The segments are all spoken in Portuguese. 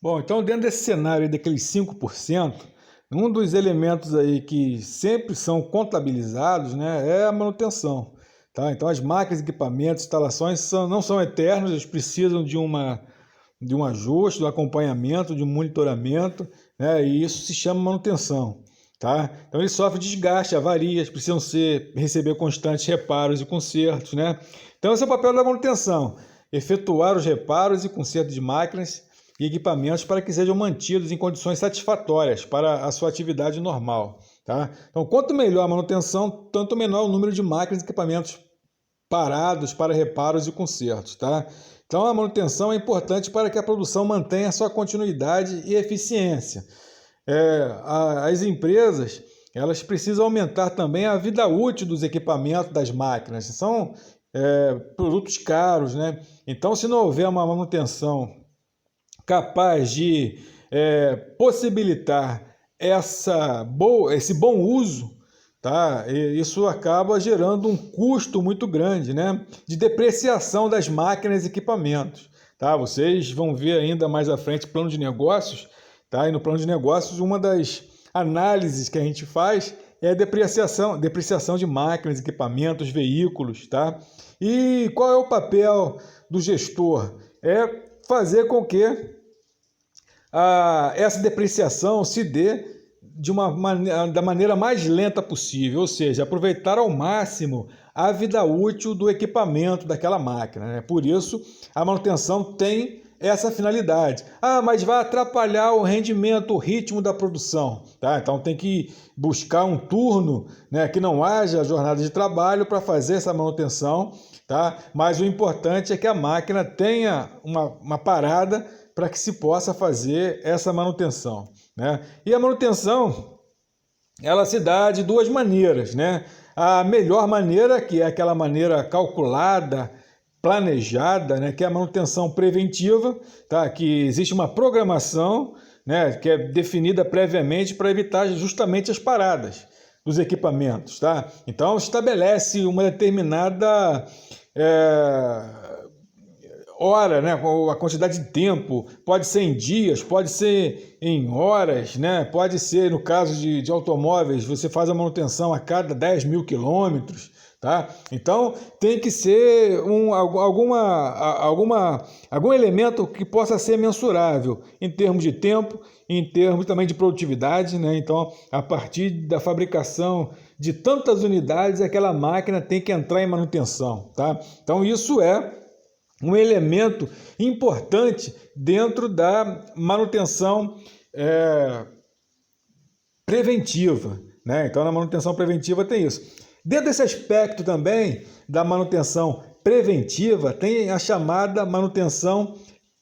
Bom, então dentro desse cenário aí daqueles 5%, um dos elementos aí que sempre são contabilizados, né, é a manutenção, tá? Então as máquinas, equipamentos, instalações não são eternos, eles precisam de um ajuste, do acompanhamento, de um monitoramento, né, e isso se chama manutenção, tá? Então eles sofrem desgaste, avarias, precisam receber constantes reparos e consertos, né? Então esse é o papel da manutenção, efetuar os reparos e consertos de máquinas e equipamentos para que sejam mantidos em condições satisfatórias para a sua atividade normal, tá? Então, quanto melhor a manutenção, tanto menor o número de máquinas e equipamentos parados para reparos e consertos, tá? Então, a manutenção é importante para que a produção mantenha sua continuidade e eficiência. As empresas, elas precisam aumentar também a vida útil dos equipamentos das máquinas. São produtos caros, né? Então, se não houver uma manutenção capaz de possibilitar esse bom uso, tá? E isso acaba gerando um custo muito grande, né, de depreciação das máquinas e equipamentos. Tá? Vocês vão ver ainda mais à frente plano de negócios, tá? E no plano de negócios, uma das análises que a gente faz é a depreciação de máquinas, equipamentos, veículos. Tá? E qual é o papel do gestor? É fazer com que essa depreciação se dê da maneira mais lenta possível, ou seja, aproveitar ao máximo a vida útil do equipamento daquela máquina, né? Por isso, a manutenção tem essa finalidade. Mas vai atrapalhar o rendimento, o ritmo da produção. Tá? Então tem que buscar um turno, né, que não haja jornada de trabalho para fazer essa manutenção. Tá? Mas o importante é que a máquina tenha uma parada para que se possa fazer essa manutenção, né? E a manutenção, ela se dá de duas maneiras, né? A melhor maneira, que é aquela maneira calculada, planejada, né? Que é a manutenção preventiva, tá? Que existe uma programação, né? Que é definida previamente para evitar justamente as paradas dos equipamentos, tá? Então estabelece uma determinada hora, né? A quantidade de tempo, pode ser em dias, pode ser em horas, né? Pode ser, no caso de automóveis, você faz a manutenção a cada 10 mil quilômetros, tá? Então tem que ser algum elemento que possa ser mensurável em termos de tempo, em termos também de produtividade, né? Então, a partir da fabricação de tantas unidades, aquela máquina tem que entrar em manutenção, tá? Então isso é um elemento importante dentro da manutenção preventiva, né? Então, na manutenção preventiva tem isso. Dentro desse aspecto também da manutenção preventiva, tem a chamada manutenção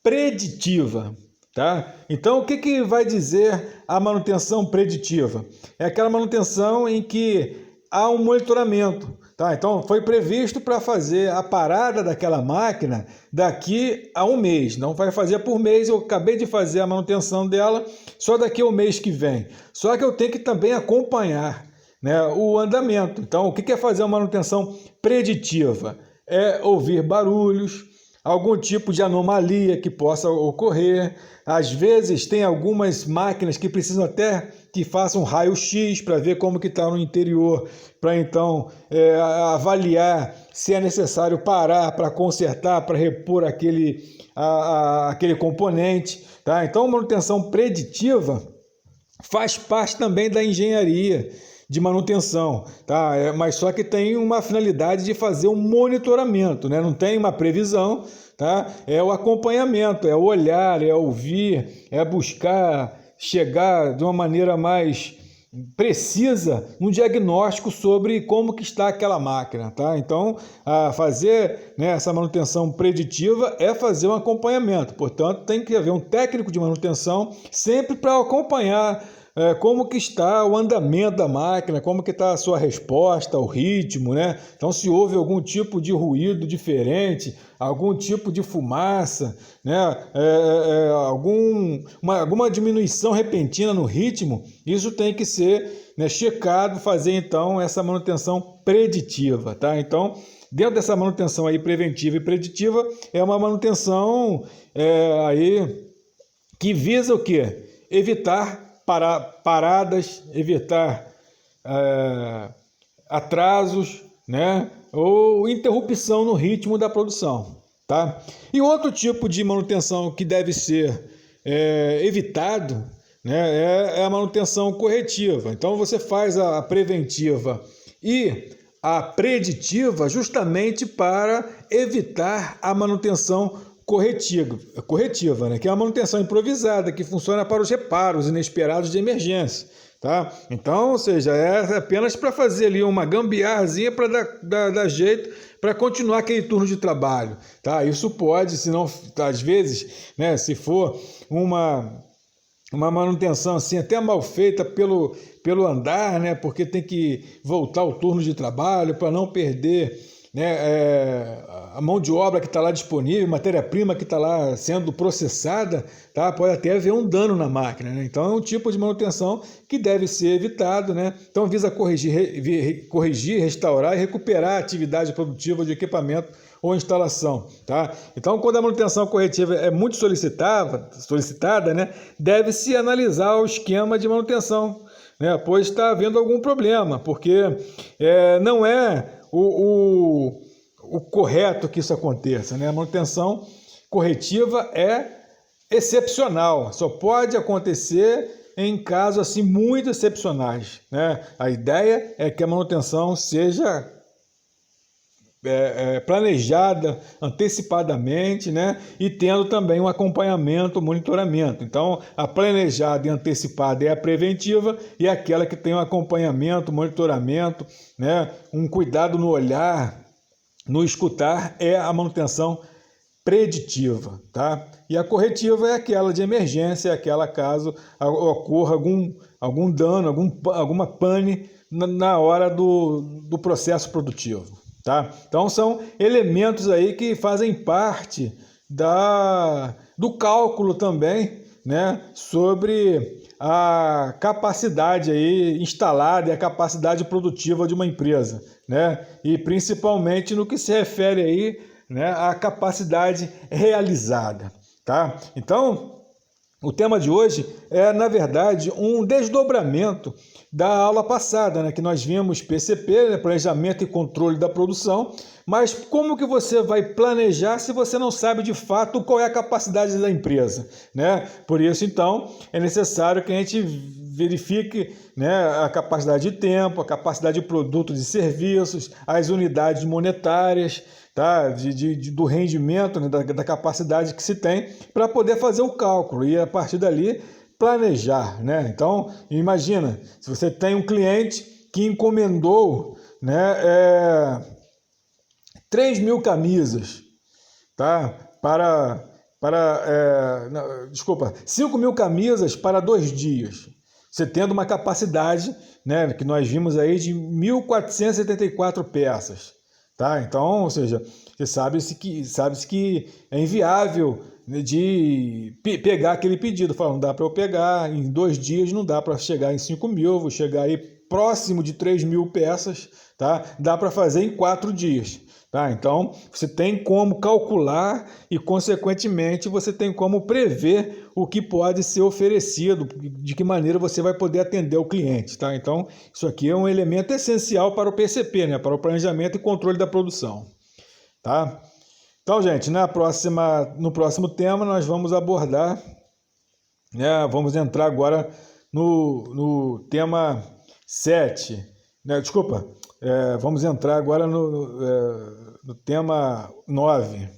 preditiva. Tá? Então, o que vai dizer a manutenção preditiva? É aquela manutenção em que há um monitoramento. Tá? Então, foi previsto para fazer a parada daquela máquina daqui a um mês. Não vai fazer por mês, eu acabei de fazer a manutenção dela só daqui ao mês que vem. Só que eu tenho que também acompanhar, né, o andamento. Então, o que é fazer uma manutenção preditiva? É ouvir barulhos, algum tipo de anomalia que possa ocorrer. Às vezes tem algumas máquinas que precisam até que façam um raio-x para ver como que está no interior, para então avaliar se é necessário parar para consertar, para repor aquele componente. Tá? Então, a manutenção preditiva faz parte também da engenharia de manutenção, tá? Mas só que tem uma finalidade de fazer um monitoramento, né? Não tem uma previsão, tá? É o acompanhamento, é o olhar, é ouvir, é buscar chegar de uma maneira mais precisa no diagnóstico sobre como que está aquela máquina, tá? Então, fazer, né, essa manutenção preditiva é fazer um acompanhamento, portanto, tem que haver um técnico de manutenção sempre para acompanhar como que está o andamento da máquina, como que está a sua resposta, o ritmo, né? Então, se houve algum tipo de ruído diferente, algum tipo de fumaça, né? Alguma diminuição repentina no ritmo, isso tem que ser, né, checado, fazer então essa manutenção preditiva, tá? Então, dentro dessa manutenção aí preventiva e preditiva, é uma manutenção aí que visa o quê? Evitar paradas, evitar atrasos, né? Ou interrupção no ritmo da produção. Tá? E outro tipo de manutenção que deve ser evitado, né, é a manutenção corretiva. Então você faz a preventiva e a preditiva justamente para evitar a manutenção corretiva, né, que é a manutenção improvisada, que funciona para os reparos inesperados de emergência. Tá? Então, ou seja, é apenas para fazer ali uma gambiarrazinha para dar jeito para continuar aquele turno de trabalho. Tá? Isso pode, se não, às vezes, né, se for uma manutenção assim, até mal feita pelo andar, né, porque tem que voltar o turno de trabalho para não perder, né, a mão de obra que está lá disponível, matéria-prima que está lá sendo processada, tá? Pode até haver um dano na máquina, né? Então é um tipo de manutenção que deve ser evitado, né? Então visa corrigir, restaurar e recuperar a atividade produtiva de equipamento ou instalação, tá? Então, quando a manutenção corretiva é muito solicitada, né, deve-se analisar o esquema de manutenção, né, pois está havendo algum problema, porque não é o correto que isso aconteça, né? A manutenção corretiva é excepcional, só pode acontecer em casos assim muito excepcionais, né? A ideia é que a manutenção seja planejada antecipadamente, né? E tendo também um acompanhamento, monitoramento. Então, a planejada e antecipada é a preventiva e aquela que tem um acompanhamento, monitoramento, né? Um cuidado no olhar, no escutar, é a manutenção preditiva, tá? E a corretiva é aquela de emergência, é aquela caso ocorra algum dano, alguma pane na hora do processo produtivo. Tá? Então são elementos aí que fazem parte do cálculo também, né, sobre a capacidade aí instalada e a capacidade produtiva de uma empresa, né, e principalmente no que se refere aí, né, à capacidade realizada. Tá? Então, o tema de hoje é, na verdade, um desdobramento da aula passada, né, que nós vimos PCP, né, Planejamento e Controle da Produção, mas como que você vai planejar se você não sabe de fato qual é a capacidade da empresa, né? Por isso, então, é necessário que a gente verifique, né, a capacidade de tempo, a capacidade de produtos e serviços, as unidades monetárias, tá? Do rendimento, né, da capacidade que se tem para poder fazer o cálculo e, a partir dali, planejar, né? Então, imagina, se você tem um cliente que encomendou, né, 3.000 camisas, tá? 5.000 camisas para 2 dias. Você tendo uma capacidade, né, que nós vimos aí de 1.474 peças. Tá? Então, ou seja, sabe-se que é inviável de pegar aquele pedido. Fala, não dá para eu pegar em 2 dias, não dá para chegar em 5.000, vou chegar aí próximo de 3.000 peças, tá? Dá para fazer em 4 dias. Tá? Então, você tem como calcular e, consequentemente, você tem como prever o que pode ser oferecido, de que maneira você vai poder atender o cliente. Tá? Então, isso aqui é um elemento essencial para o PCP, né? Para o planejamento e controle da produção. Tá? Então, gente, no próximo tema nós vamos abordar, né? Vamos entrar agora no tema 7. Né? Desculpa. Vamos entrar agora no tema 9.